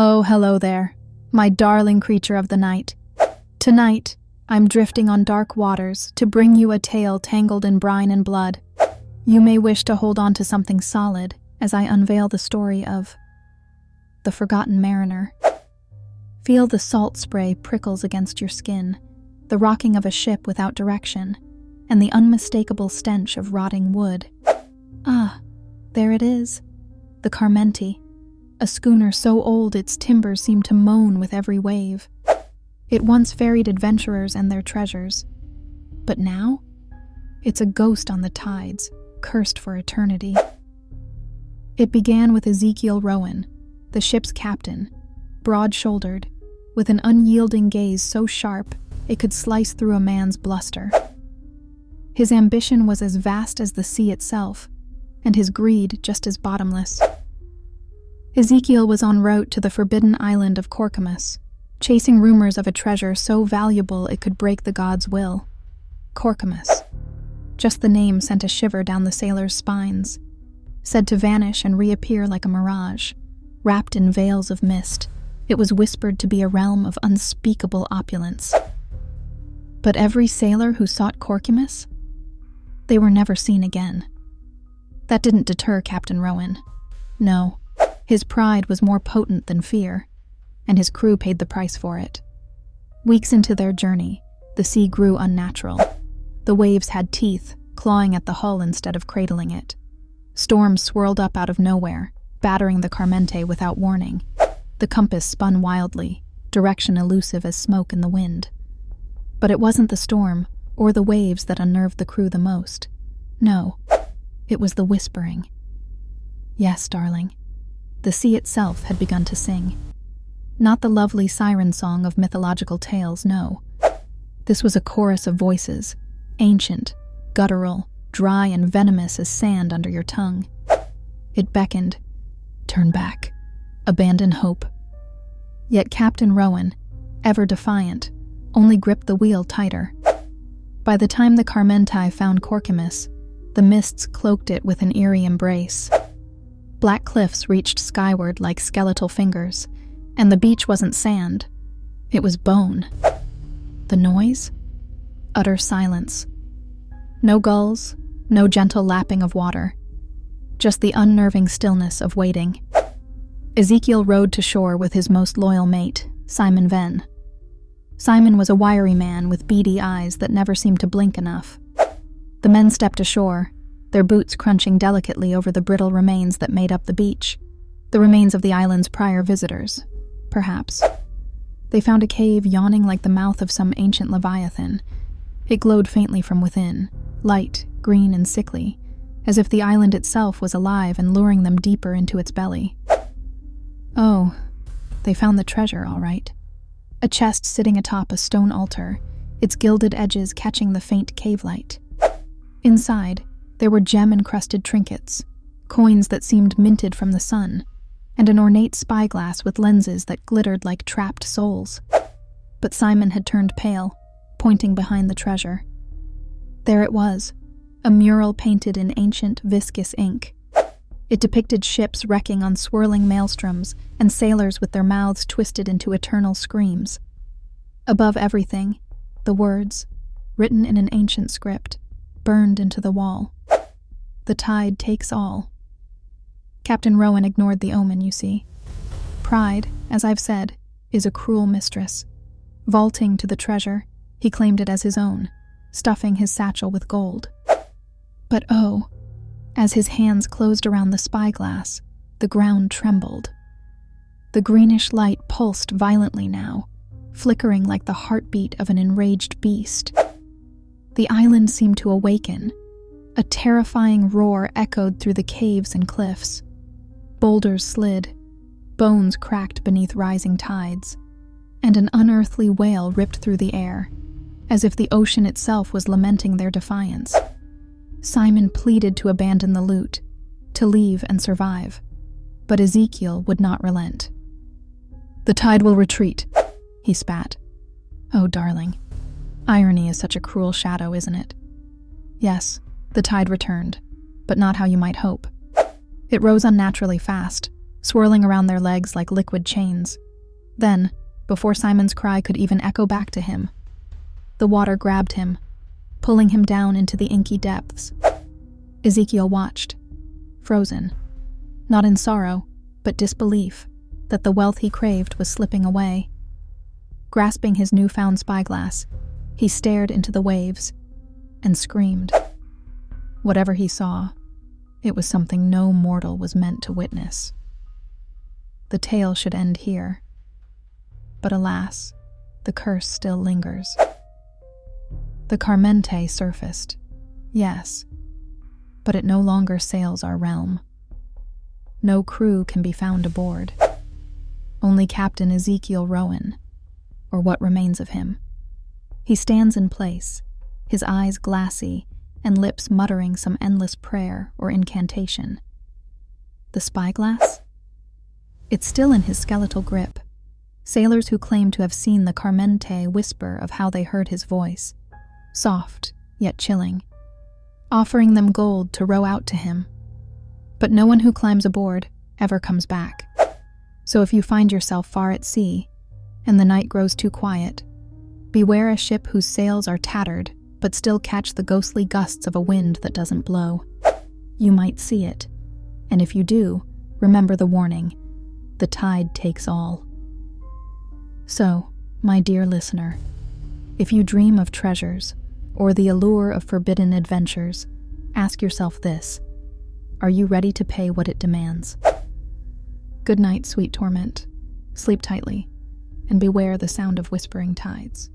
Oh, hello there, my darling creature of the night. Tonight, I'm drifting on dark waters to bring you a tale tangled in brine and blood. You may wish to hold on to something solid as I unveil the story of the Forgotten Mariner. Feel the salt spray prickles against your skin, the rocking of a ship without direction, and the unmistakable stench of rotting wood. Ah, there it is, the Carmenti, a schooner so old its timbers seem to moan with every wave. It once ferried adventurers and their treasures, but now it's a ghost on the tides, cursed for eternity. It began with Ezekiel Rowan, the ship's captain, broad-shouldered, with an unyielding gaze so sharp it could slice through a man's bluster. His ambition was as vast as the sea itself, and his greed just as bottomless. Ezekiel was en route to the forbidden island of Corcomus, chasing rumors of a treasure so valuable it could break the gods' will. Corcomus. Just the name sent a shiver down the sailors' spines. Said to vanish and reappear like a mirage, wrapped in veils of mist, it was whispered to be a realm of unspeakable opulence. But every sailor who sought Corcomus, they were never seen again. That didn't deter Captain Rowan. No, his pride was more potent than fear, and his crew paid the price for it. Weeks into their journey, the sea grew unnatural. The waves had teeth, clawing at the hull instead of cradling it. Storms swirled up out of nowhere, battering the Carmenti without warning. The compass spun wildly, direction elusive as smoke in the wind. But it wasn't the storm or the waves that unnerved the crew the most. No, it was the whispering. Yes, darling, the sea itself had begun to sing. Not the lovely siren song of mythological tales, no. This was a chorus of voices, ancient, guttural, dry and venomous as sand under your tongue. It beckoned, turn back, abandon hope. Yet Captain Rowan, ever defiant, only gripped the wheel tighter. By the time the Carmenti found Corcomus, the mists cloaked it with an eerie embrace. Black cliffs reached skyward like skeletal fingers, and the beach wasn't sand, it was bone. The noise? Utter silence. No gulls, no gentle lapping of water. Just the unnerving stillness of waiting. Ezekiel rowed to shore with his most loyal mate, Simon Venn. Simon was a wiry man with beady eyes that never seemed to blink enough. The men stepped ashore, their boots crunching delicately over the brittle remains that made up the beach, the remains of the island's prior visitors, perhaps. They found a cave yawning like the mouth of some ancient leviathan. It glowed faintly from within, light, green, and sickly, as if the island itself was alive and luring them deeper into its belly. Oh, they found the treasure, all right. A chest sitting atop a stone altar, its gilded edges catching the faint cave light. Inside, there were gem-encrusted trinkets, coins that seemed minted from the sun, and an ornate spyglass with lenses that glittered like trapped souls. But Simon had turned pale, pointing behind the treasure. There it was, a mural painted in ancient, viscous ink. It depicted ships wrecking on swirling maelstroms and sailors with their mouths twisted into eternal screams. Above everything, the words, written in an ancient script, burned into the wall. The tide takes all. Captain Rowan ignored the omen, you see. Pride, as I've said, is a cruel mistress. Vaulting to the treasure, he claimed it as his own, stuffing his satchel with gold. But oh, as his hands closed around the spyglass, the ground trembled. The greenish light pulsed violently now, flickering like the heartbeat of an enraged beast. The island seemed to awaken. A terrifying roar echoed through the caves and cliffs. Boulders slid, bones cracked beneath rising tides, and an unearthly wail ripped through the air, as if the ocean itself was lamenting their defiance. Simon pleaded to abandon the loot, to leave and survive, but Ezekiel would not relent. The tide will retreat, he spat. Oh, darling, irony is such a cruel shadow, isn't it? Yes, the tide returned, but not how you might hope. It rose unnaturally fast, swirling around their legs like liquid chains. Then, before Simon's cry could even echo back to him, the water grabbed him, pulling him down into the inky depths. Ezekiel watched, frozen, not in sorrow, but disbelief that the wealth he craved was slipping away. Grasping his newfound spyglass, he stared into the waves and screamed. Whatever he saw, it was something no mortal was meant to witness. The tale should end here, but alas, the curse still lingers. The Carmente surfaced, yes, but it no longer sails our realm. No crew can be found aboard. Only Captain Ezekiel Rowan, or what remains of him. He stands in place, his eyes glassy and lips muttering some endless prayer or incantation. The spyglass? It's still in his skeletal grip. Sailors who claim to have seen the Carmente whisper of how they heard his voice, soft yet chilling, offering them gold to row out to him. But no one who climbs aboard ever comes back. So if you find yourself far at sea, and the night grows too quiet, beware a ship whose sails are tattered but still catch the ghostly gusts of a wind that doesn't blow. You might see it, and if you do, remember the warning: the tide takes all. So, my dear listener, if you dream of treasures or the allure of forbidden adventures, ask yourself this: are you ready to pay what it demands? Good night, sweet torment. Sleep tightly, and beware the sound of whispering tides.